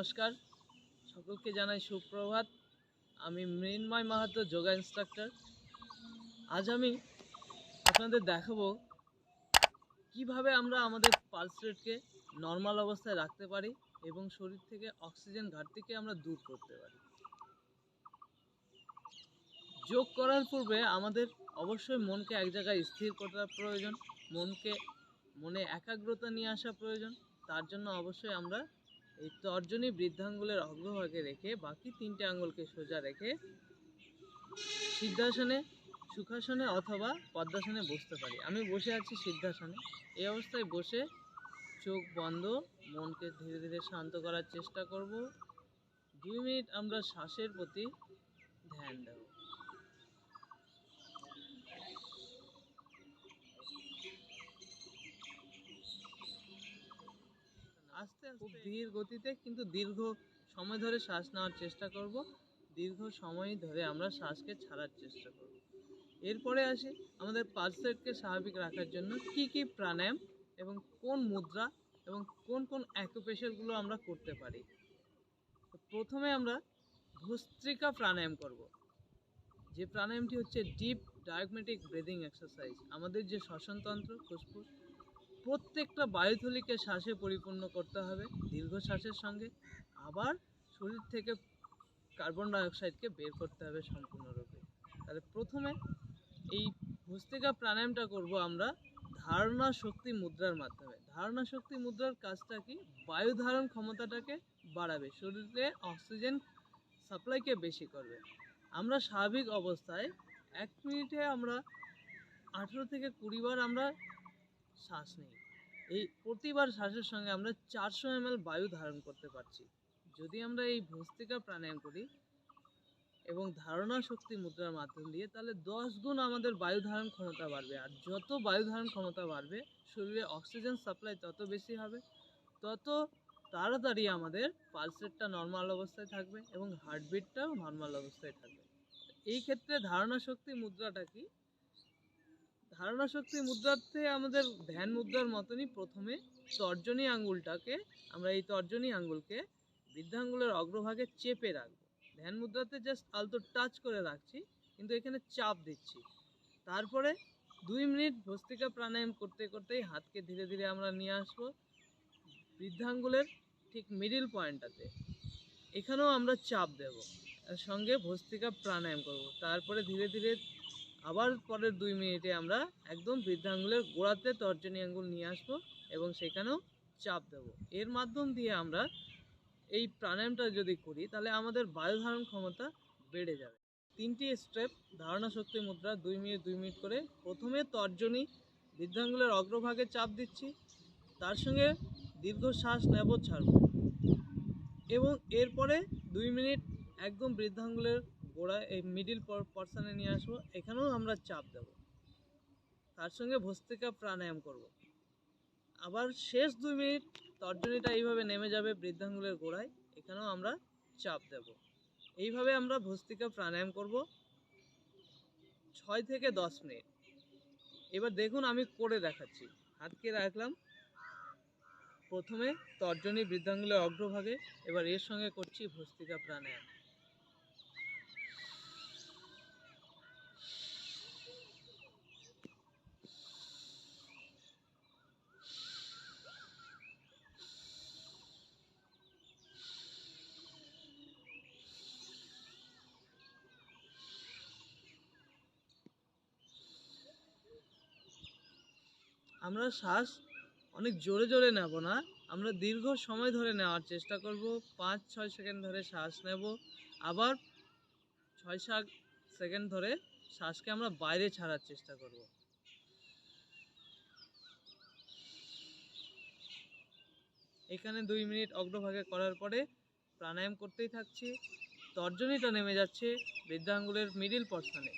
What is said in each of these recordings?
নমস্কার, সকলকে জানাই সুপ্রভাত। আমি মৃন্ময় মাহাতো, যোগা ইনস্ট্রাক্টর। আজ আমি আপনাদের দেখাবো কিভাবে আমরা আমাদের পালস রেটকে নর্মাল অবস্থায় রাখতে পারি এবং শরীর থেকে অক্সিজেন ঘাটতিকে আমরা দূর করতে পারি। যোগ করার পূর্বে আমাদের অবশ্যই মনকে এক জায়গায় স্থির করার প্রয়োজন, মনে একাগ্রতা নিয়ে আসা প্রয়োজন। তার জন্য অবশ্যই আমরা এই তর্জনী বৃদ্ধাঙ্গুলের অগ্রভাগে রেখে বাকি 3টে আঙ্গুলকে সোজা রেখে সিদ্ধাসনে, সুখাসনে অথবা পদ্মাসনে বসতে পারি। আমি বসে আছি সিদ্ধাসনে। এই অবস্থায় বসে চোখ বন্ধ, মনকে ধীরে ধীরে শান্ত করার চেষ্টা করব। 2 মিনিট আমরা শ্বাসের প্রতি ধ্যান দেব। আস্তে আস্তে, খুব ধীর গতিতে কিন্তু দীর্ঘ সময় ধরে শ্বাস নেওয়ার চেষ্টা করব। দীর্ঘ সময় ধরে আমরা শ্বাসকে ছাড়ার চেষ্টা করব। এরপরে আসি আমাদের পালস রেটকে স্বাভাবিক রাখার জন্য কি কি প্রাণায়াম এবং কোন মুদ্রা এবং কোন কোন অ্যাকুপ্রেশারগুলো আমরা করতে পারি। প্রথমে আমরা ভস্ত্রিকা প্রাণায়াম করব। যে প্রাণায়ামটি হচ্ছে ডিপ ডায়াগমেটিক ব্রিদিং এক্সারসাইজ। আমাদের যে শ্বসনতন্ত্র, ফুসফুস, প্রত্যেকটা বায়ুথলিকে শ্বাসে পরিপূর্ণ করতে হবে দীর্ঘ শ্বাসের সঙ্গে। আবার শরীর থেকে কার্বন ডাইঅক্সাইডকে বের করতে হবে সম্পূর্ণরূপে। তাহলে প্রথমে এই ভস্ত্রিকা প্রাণায়ামটা করব আমরা ধারণা শক্তি মুদ্রার মাধ্যমে। ধারণা শক্তি মুদ্রার কাজটা কি? বায়ু ধারণ ক্ষমতাটাকে বাড়াবে, শরীরে অক্সিজেন সাপ্লাইকে বেশি করবে। আমরা স্বাভাবিক অবস্থায় 1 মিনিটে আমরা 18 থেকে 20 বার আমরা শ্বাস নিই। এই প্রতিবার শ্বাসের সঙ্গে আমরা 400 ml বায়ু ধারণ করতে পারছি। যদি আমরা এই ভস্ত্রিকা প্রাণায়াম করি এবং ধারণা শক্তি মুদ্রার মাধ্যম দিয়ে, তাহলে 10 গুণ আমাদের বায়ু ধারণ ক্ষমতা বাড়বে। আর যত বায়ু ধারণ ক্ষমতা বাড়বে, শরীরে অক্সিজেন সাপ্লাই তত বেশি হবে, তত তাড়াতাড়ি আমাদের পালস রেটটা নর্মাল অবস্থায় থাকবে এবং হার্টবিটটাও নর্মাল অবস্থায় থাকবে। এই ক্ষেত্রে ধারণা শক্তি মুদ্রাটা কি? ধারণা শক্তি মুদ্রাতে আমাদের ধ্যান মুদ্রার মতনই প্রথমে তর্জনী আঙ্গুলটাকে, আমরা এই তর্জনী আঙ্গুলকে বৃদ্ধাঙ্গুলের অগ্রভাগে চেপে রাখবো। ধ্যান মুদ্রাতে জাস্ট আলতো টাচ করে রাখছি, কিন্তু এখানে চাপ দিচ্ছি। তারপরে 2 মিনিট ভস্ত্রিকা প্রাণায়াম করতে করতেই হাতকে ধীরে ধীরে আমরা নিয়ে আসবো বৃদ্ধাঙ্গুলের ঠিক মিডিল পয়েন্টটাতে। এখানেও আমরা চাপ দেব, সঙ্গে ভস্ত্রিকা প্রাণায়াম করব। তারপরে ধীরে ধীরে আবার পরের 2 মিনিটে আমরা একদম বৃদ্ধাঙ্গুলের গোড়াতে তর্জনী আঙ্গুল নিয়ে আসবো এবং সেখানেও চাপ দেব। এর মাধ্যম দিয়ে আমরা এই প্রাণায়ামটা যদি করি, তাহলে আমাদের বায়ু ধারণ ক্ষমতা বেড়ে যাবে। 3টি স্টেপ ধারণা শক্তি মুদ্রা, 2 মিনিট 2 মিনিট করে। প্রথমে তর্জনী, বৃদ্ধাঙ্গুলের অগ্রভাগে চাপ দিচ্ছি, তার সঙ্গে দীর্ঘ শ্বাস নেব, ছাড়ব, এবং এরপরে 2 মিনিট একদম বৃদ্ধাঙ্গুলের গোড়ায় এই মিডিল পর্শনে নিয়ে আসবো, এখানেও আমরা চাপ দেব, তার সঙ্গে ভস্ত্রিকা প্রাণায়াম করব। আবার শেষ 2 মিনিট তর্জনীটা এইভাবে নেমে যাবে বৃদ্ধাঙ্গুলের গোড়ায়, এখানেও আমরা চাপ দেব। এইভাবে আমরা ভস্ত্রিকা প্রাণায়াম করব 6 থেকে 10 মিনিট। এবার দেখুন আমি করে দেখাচ্ছি। হাতকে রাখলাম প্রথমে তর্জনী বৃদ্ধাঙ্গুলের অগ্রভাগে, এবার এর সঙ্গে করছি ভস্ত্রিকা প্রাণায়াম। আমরা শ্বাস অনেক জোরে জোরে নেব না, আমরা দীর্ঘ সময় ধরে নেওয়ার চেষ্টা করব। 5-6 সেকেন্ড ধরে শ্বাস নেব, আবার 6-7 সেকেন্ড ধরে শ্বাসকে আমরা বাইরে ছাড়ার চেষ্টা করব। এখানে 2 মিনিট অগ্রভাগে করার পরে প্রাণায়াম করতেই থাকছি। তর্জনীটা নেমে যাচ্ছে বৃদ্ধাঙ্গুলের মিডিল পর্শনে।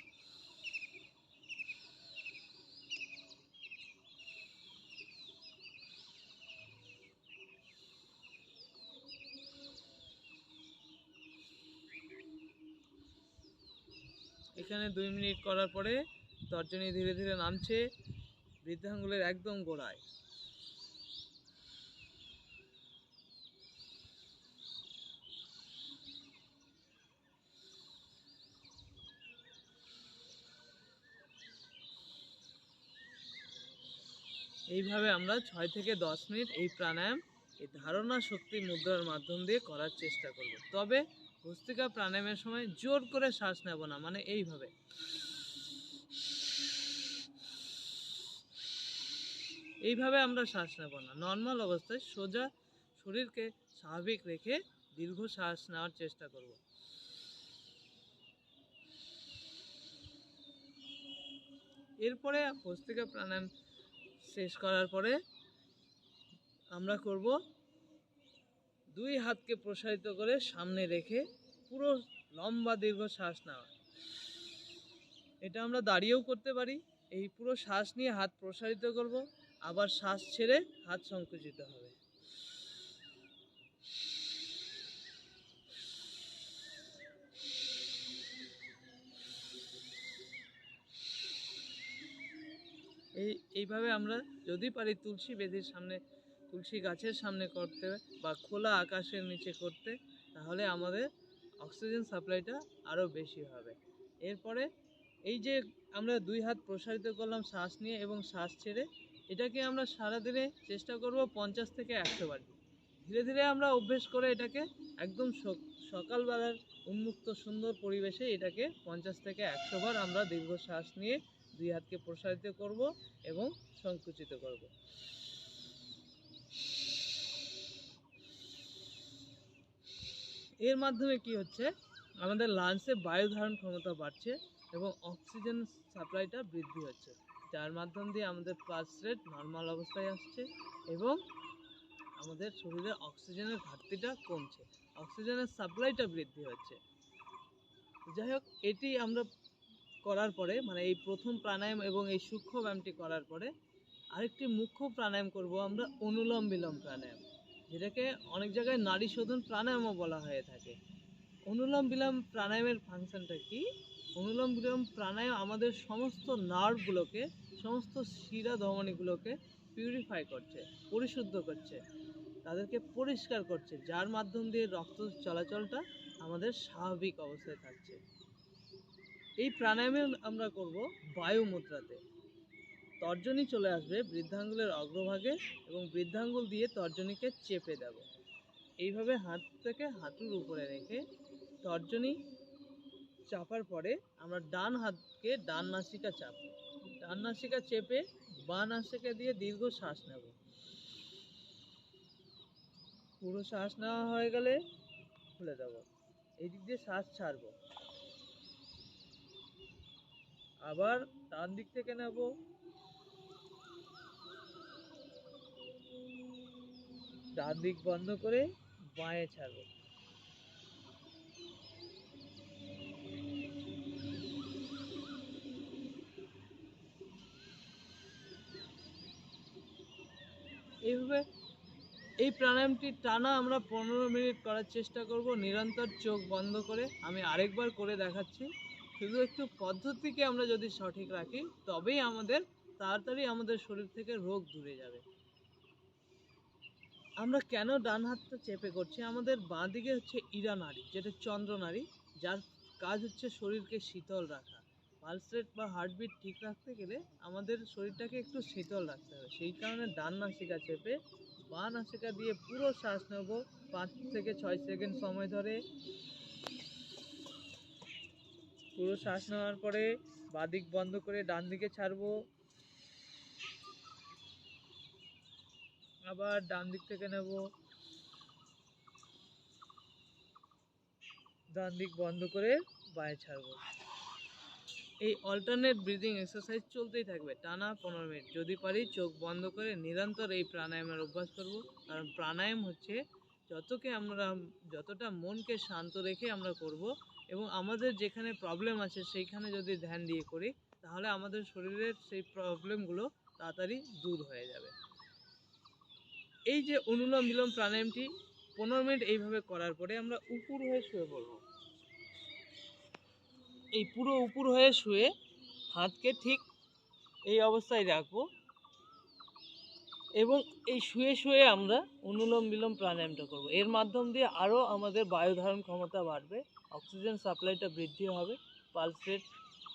এখানে 2 মিনিট করার পরে তর্জনী ধীরে ধীরে নামছে বৃদ্ধাঙ্গুলের একদম গোড়ায়। এইভাবে আমরা 6 থেকে 10 মিনিট এই প্রাণায়াম এই ধারণা শক্তি মুদ্রার মাধ্যম দিয়ে করার চেষ্টা করব। তবে ভস্ত্রিকা প্রাণায়ামের সময় জোর করে শ্বাস নেব না, মানে এইভাবে আমরা শ্বাস নেব না। নর্মাল অবস্থায় সোজা শরীরকে স্বাভাবিক রেখে দীর্ঘ শ্বাস নেওয়ার চেষ্টা করব। এরপরে ভস্ত্রিকা প্রাণায়াম শেষ করার পরে আমরা করব 2 হাতকে প্রসারিত করে সামনে রেখে পুরো লম্বা দীর্ঘ শ্বাস নেওয়া। এটা আমরা দাঁড়িয়েও করতে পারি। এই পুরো শ্বাস নিয়ে হাত প্রসারিত করব, আবার শ্বাস ছেড়ে হাত সংকুচিত হবে। এইভাবে আমরা যদি পারি তুলসী বেদির সামনে, তুলসী গাছের সামনে করতে বা খোলা আকাশের নিচে করতে, তাহলে আমাদের অক্সিজেন সাপ্লাইটা আরও বেশি হবে। এরপরে এই যে আমরা 2 হাত প্রসারিত করলাম শ্বাস নিয়ে এবং শ্বাস ছেড়ে, এটাকে আমরা সারাদিনে চেষ্টা করব 50 থেকে 100 বার। ধীরে ধীরে আমরা অভ্যেস করে এটাকে একদম সকালবেলার উন্মুক্ত সুন্দর পরিবেশে এটাকে 50 থেকে 100 বার আমরা দীর্ঘ শ্বাস নিয়ে 2 হাতকে প্রসারিত করব এবং সংকুচিত করব। এর মাধ্যমে কি হচ্ছে, আমাদের লাংসে বায়ু ধারণ ক্ষমতা বাড়ছে এবং অক্সিজেন সাপ্লাইটা বৃদ্ধি হচ্ছে, যার মাধ্যম দিয়ে আমাদের পালস রেট নর্মাল অবস্থায় আসছে এবং আমাদের শরীরে অক্সিজেনের ঘাটতিটা কমছে, অক্সিজেনের সাপ্লাইটা বৃদ্ধি হচ্ছে। যাই হোক, এটি আমরা করার পরে, মানে এই প্রথম প্রাণায়াম এবং এই সূক্ষ্ম ব্যায়ামটি করার পরে আরেকটি মুখ্য প্রাণায়াম করব আমরা, অনুলোম বিলোম প্রাণায়াম, যেটাকে অনেক জায়গায় নারী শোধন প্রাণায়ামও বলা হয়ে থাকে। অনুলোম বিলোম প্রাণায়ামের ফাংশনটা কি? অনুলোম বিলোম প্রাণায়াম আমাদের সমস্ত নার্ভগুলোকে, সমস্ত শিরা ধমনীগুলোকে পিউরিফাই করছে, পরিশুদ্ধ করছে, তাদেরকে পরিষ্কার করছে, যার মাধ্যম দিয়ে রক্ত চলাচলটা আমাদের স্বাভাবিক অবস্থায় থাকছে। এই প্রাণায়ামে আমরা করব বায়ু মুদ্রাতে। তর্জনী চলে আসবে বৃদ্ধাঙ্গুলের অগ্রভাগে এবং বৃদ্ধাঙ্গুল দিয়ে তর্জনীকে চেপে দেব। এইভাবে হাত থেকে হাঁটুর উপরে রেখে তর্জনী চাপার পরে আমরা ডান হাতকে ডান নাসিকা চাপব। ডান নাসিকা চেপে বাঁ নাসিকা দিয়ে দীর্ঘ শ্বাস নেব। পুরো শ্বাস নেওয়া হয়ে গেলে খুলে দেব। এই দিক দিয়ে শ্বাস ছাড়ব। আবার ডান দিক থেকে নেব, ডান দিক বন্ধ করে বাঁয়ে ছাড়ব। এইভাবে এই প্রাণায়ামটি টানা আমরা 15 মিনিট করার চেষ্টা করব, নিরন্তর চোখ বন্ধ করে। আমি আরেকবার করে দেখাচ্ছি। শুধু একটু পদ্ধতিকে আমরা যদি সঠিক রাখি, তবেই আমাদের তাড়াতাড়ি আমাদের শরীর থেকে রোগ দূরে যাবে। আমরা কেন ডান হাতটা চেপে করছি? আমাদের বাঁ দিকে হচ্ছে ইরা নাড়ি, যেটা চন্দ্র নাড়ি, যার কাজ হচ্ছে শরীরকে শীতল রাখা। পালস রেট বা হার্টবিট ঠিক রাখতে গেলে আমাদের শরীরটাকে একটু শীতল রাখতে হবে। সেই কারণে ডান নাসিকা চেপে বাঁ নাসিকা দিয়ে পুরো শ্বাস নেব 5 থেকে 6 সেকেন্ড সময় ধরে। পুরো শ্বাস নেওয়ার পরে বাঁ দিক বন্ধ করে ডান দিকে ছাড়বো। আবার ডান দিক থেকে নেব, ডান দিক বন্ধ করে বাঁয়ে ছাড়বো। এই অল্টারনেট ব্রিদিং এক্সারসাইজ চলতেই থাকবে টানা 15 মিনিট। যদি পারি চোখ বন্ধ করে নিরন্তর এই প্রাণায়ামের অভ্যাস করব, কারণ প্রাণায়াম হচ্ছে যতটা মনকে শান্ত রেখে আমরা করব এবং আমাদের যেখানে প্রবলেম আছে সেইখানে যদি ধ্যান দিয়ে করি, তাহলে আমাদের শরীরের সেই প্রবলেমগুলো তাড়াতাড়ি দূর হয়ে যাবে। এই যে অনুলোম বিলোম প্রাণায়ামটি 15 মিনিট এইভাবে করার পরে আমরা উপুর হয়ে শুয়ে পড়ব। এই পুরো উপুর হয়ে শুয়ে হাতকে ঠিক এই অবস্থায় রাখবো এবং এই শুয়ে শুয়ে আমরা অনুলোম বিলোম প্রাণায়ামটা করব। এর মাধ্যম দিয়ে আরও আমাদের বায়ু ধারণ ক্ষমতা বাড়বে, অক্সিজেন সাপ্লাইটা বৃদ্ধি হবে, পালস রেট,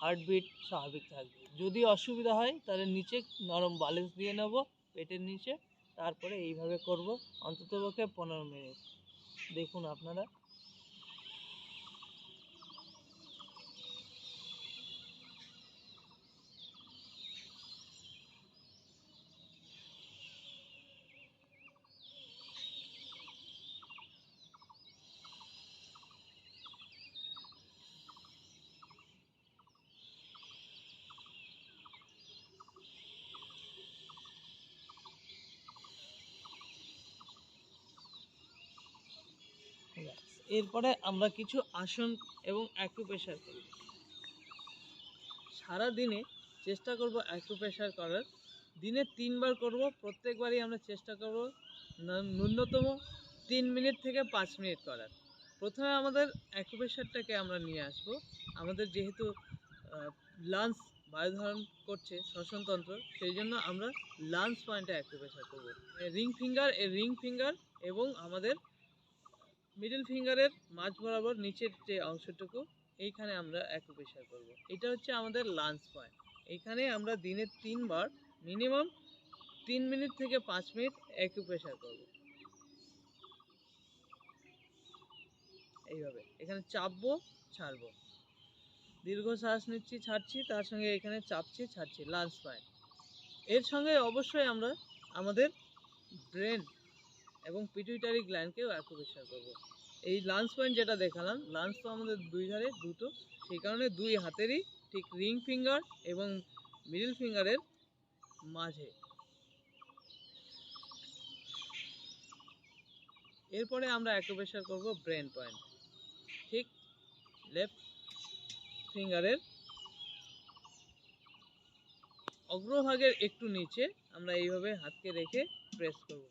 হার্টবিট স্বাভাবিক থাকবে। যদি অসুবিধা হয় তাহলে নিচে নরম বালিশ দিয়ে নেব পেটের নিচে। তারপরে এইভাবে করব অন্ততপক্ষে 15 মিনিট। দেখুন আপনারা। এরপরে আমরা কিছু আসন এবং অ্যাকুপ্রেশার করব। সারাদিনে চেষ্টা করব অ্যাকুপ্রেশার করার। দিনে 3 বার করব। প্রত্যেকবারই আমরা চেষ্টা করব ন্যূনতম 3 মিনিট থেকে 5 মিনিট করার। প্রথমে আমাদের অ্যাকুপ্রেশারটাকে আমরা নিয়ে আসব। আমাদের যেহেতু লাঞ্চ বায়ুধারণ করছে শ্বসনতন্ত্র, সেই জন্য আমরা লাঞ্চ পয়েন্টে অ্যাকুপ্রেশার করব। রিং ফিঙ্গার এবং আমাদের মিডল ফিঙ্গারের মাঝ বরাবর নিচের যে অংশটুকু, এইখানে আমরা অ্যাকুপ্রেশার করব। এটা হচ্ছে আমাদের লাঞ্চ পয়েন্ট। এইখানে আমরা দিনে 3 বার মিনিমাম 3 মিনিট থেকে 5 মিনিট অ্যাকুপ্রেশার করব। এইভাবে এখানে চাপবো, ছাড়বো, দীর্ঘ শ্বাস নিচ্ছি, ছাড়ছি, তার সঙ্গে এখানে চাপছি, ছাড়ছি, লাঞ্চ পয়েন্ট। এর সঙ্গে অবশ্যই আমরা আমাদের ব্রেন এবং পিটুইটারি গ্ল্যান্ডকেও অ্যাকুপ্রেশার করব। এই লাঞ্চ পয়েন্ট যেটা দেখালাম, লাঞ্চ তো আমাদের দুই ধারে দুটো, সেই কারণে দুই হাতেরই ঠিক রিং ফিঙ্গার এবং মিডল ফিঙ্গারের মাঝে। এরপরে আমরা অ্যাকুপ্রেশার করব ব্রেন পয়েন্ট, ঠিক লেফট ফিঙ্গারের অগ্রভাগের একটু নিচে আমরা এইভাবে হাতকে রেখে প্রেস করব।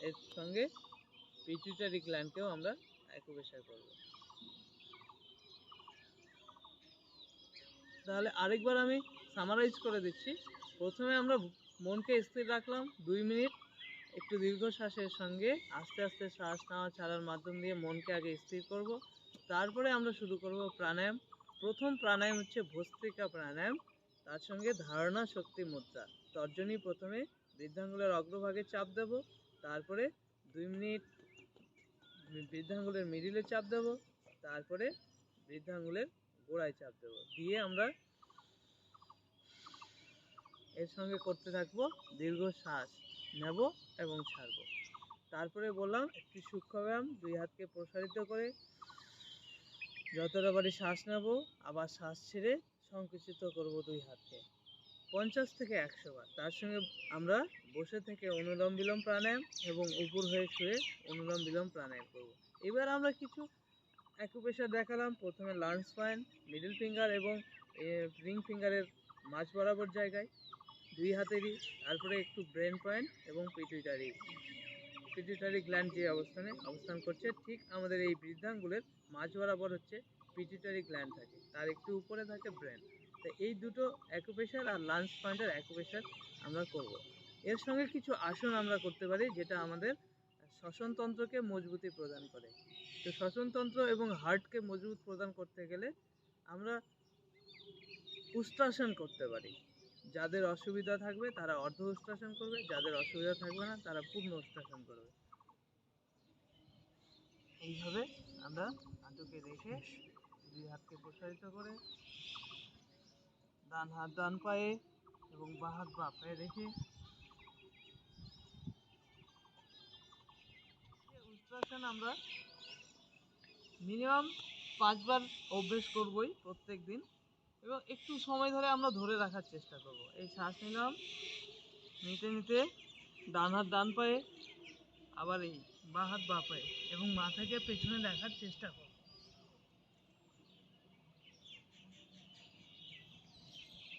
এর সঙ্গে পিটুইটারি গ্ল্যান্ডকেও আমরা অ্যাকুপ্রেশার করব। তাহলে আরেকবার আমি সামারাইজ করে দিচ্ছি। প্রথমে আমরা মনকে স্থির রাখলাম 2 মিনিট, একটু দীর্ঘ শ্বাসের সঙ্গে আস্তে আস্তে শ্বাস নেওয়া ছাড়ার মাধ্যম দিয়ে মনকে আগে স্থির করব। তারপরে আমরা শুরু করব প্রাণায়াম। প্রথম প্রাণায়াম হচ্ছে ভস্ত্রিকা প্রাণায়াম, তার সঙ্গে ধারণা শক্তি মুদ্রা। তর্জনী প্রথমে বৃদ্ধাঙ্গুলের অগ্রভাগে চাপ দেব, তারপরে 2 মিনিট বৃদ্ধাঙ্গুলের মিডিলে চাপ দেব, তারপরে বৃদ্ধাঙ্গুলের গোড়ায় চাপ দেব, দিয়ে আমরা এর সঙ্গে করতে থাকবো দীর্ঘ শ্বাস নেব এবং ছাড়বো। তারপরে বললাম একটি সূক্ষ্ম ব্যায়াম, 2 হাতকে প্রসারিত করে যতটা পারি শ্বাস নেব, আবার শ্বাস ছেড়ে সংকুচিত করব 2 হাতকে 50 থেকে 100 বার। তার সঙ্গে আমরা বসে থেকে অনুলোম বিলোম প্রাণায়াম এবং উপর হয়ে শুয়ে অনুলোম বিলোম প্রাণায়াম করব। এবার আমরা কিছু অ্যাকুপ্রেশার দেখালাম। প্রথমে লাঞ্চ পয়েন্ট, মিডল ফিঙ্গার এবং রিং ফিঙ্গারের মাঝ বরাবর জায়গায় 2 হাতেরই, তারপরে একটু ব্রেন পয়েন্ট এবং পিটুইটারি গ্ল্যান্ড যে অবস্থান করছে, ঠিক আমাদের এই বৃদ্ধাঙ্গুলের মাঝ বরাবর হচ্ছে পিটুইটারি গ্ল্যান্ড থাকে, তার একটু উপরে থাকে ব্রেন। তো এই দুটো অ্যাকুপ্রেশার আর লাঞ্চ পয়েন্টের অ্যাকুপ্রেশার আমরা করব। এর সঙ্গে কিছু আসন আমরা করতে পারি যেটা আমাদের শ্বসনতন্ত্রকে মজবুতি প্রদান করে। তো শ্বসনতন্ত্র এবং হার্টকে মজবুত প্রদান করতে গেলে আমরা উষ্ট্রাসন করতে পারি। যাদের অসুবিধা থাকবে তারা অর্ধ উষ্ট্রাসন করবে, যাদের অসুবিধা থাকবে না তারা পূর্ণ উষ্ট্রাসন করবে। এইভাবে আমরা হাঁটুকে রেখে 2 হাতকে প্রসারিত করে ডান হাত ডান পায়ে এবং বাঁ হাত বাঁ পায়ে রেখে উষ্ট্রাসন আমরা মিনিমাম 5 বার অভ্যেস করবই প্রত্যেক দিন, এবং একটু সময় ধরে আমরা ধরে রাখার চেষ্টা করব। এই শ্বাস নিলাম, নিতে নিতে ডান হাত ডান পায়ে, আবার এই বাঁ হাত বাঁ পায়ে, এবং মাথাকে পেছনে রাখার চেষ্টা করব।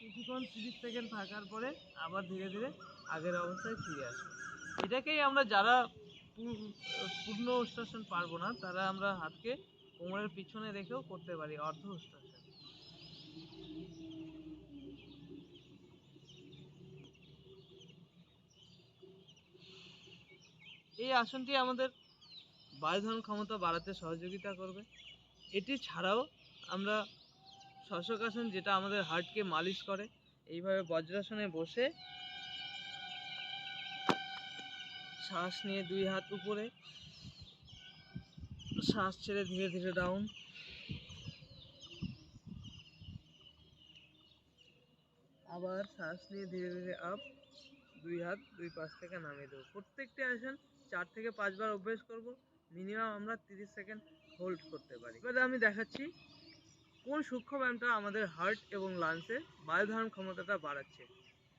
কিছুক্ষণ 30 সেকেন্ড থাকার পরে আবার ধীরে ধীরে আগের অবস্থায় ফিরে আসবো। এটাকেই আমরা যারা পূর্ণ উষ্ট্রাসন পারবো না, তারা আমরা হাতকে কোমরের পিছনে রেখেও করতে পারি অর্ধ উষ্ট্রাসন। এই আসনটি আমাদের বায়ুধারণ ক্ষমতা বাড়াতে সহযোগিতা করবে। এটি ছাড়াও আমরা শশকাসন, যেটা আমাদের হার্টকে মালিশ করে। এইভাবে বজ্রাসনে বসে শ্বাস নিয়ে 2 হাত উপরে, শ্বাস ছেড়ে ধীরে ধীরে ডাউন। আবার শ্বাস নিয়ে ধীরে ধীরে আপ, 2 হাত 2 পাশ থেকে নামিয়ে দেবো। প্রত্যেকটি আসন 4 থেকে 5 বার অভ্যাস করব। মিনিমাম আমরা 30 সেকেন্ড হোল্ড করতে পারি। এবারে আমি দেখাচ্ছি কোন সূক্ষ্ম ব্যায়ামটা আমাদের হার্ট এবং লাংসের বায়ু ধারণ ক্ষমতাটা বাড়াচ্ছে।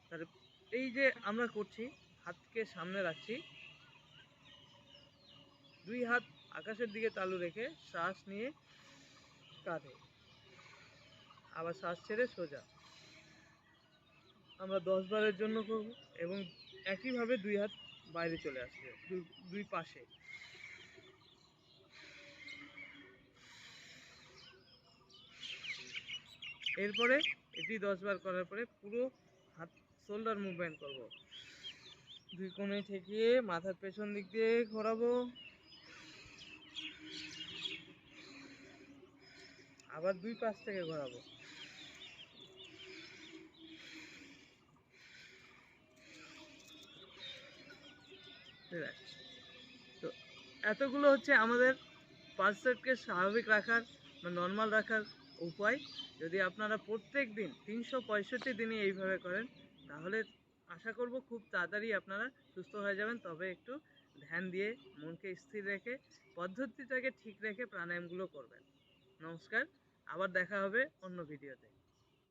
তাহলে এই যে আমরা করছি, হাতকে সামনে রাখছি, 2 হাত আকাশের দিকে তালু রেখে শ্বাস নিয়ে কাঁধে, আবার শ্বাস ছেড়ে সোজা। আমরা 10 বারের জন্য করব এবং একইভাবে 2 হাত বাইরে চলে আসবে, দুই পাশে। এরপরে এটি 10 বার করার পরে পুরো হাত শোল্ডার মুভমেন্ট করব। 2 কোণে ঠেকিয়ে মাথার পেছন দিক দিয়ে ঘোরাবো, আবার 2 পাশ থেকে ঘোরাবো। তো এতগুলো হচ্ছে আমাদের পালসেটকে স্বাভাবিক রাখার বা নর্মাল রাখার উপায়। যদি আপনারা প্রত্যেক দিন 365 দিনই এইভাবে করেন, তাহলে আশা করব খুব তাড়াতাড়ি আপনারা সুস্থ হয়ে যাবেন। তবে একটু ধ্যান দিয়ে মনকে স্থির রেখে পদ্ধতিটাকে ঠিক রেখে প্রাণায়ামগুলো করবেন। নমস্কার, আবার দেখা হবে অন্য ভিডিওতে।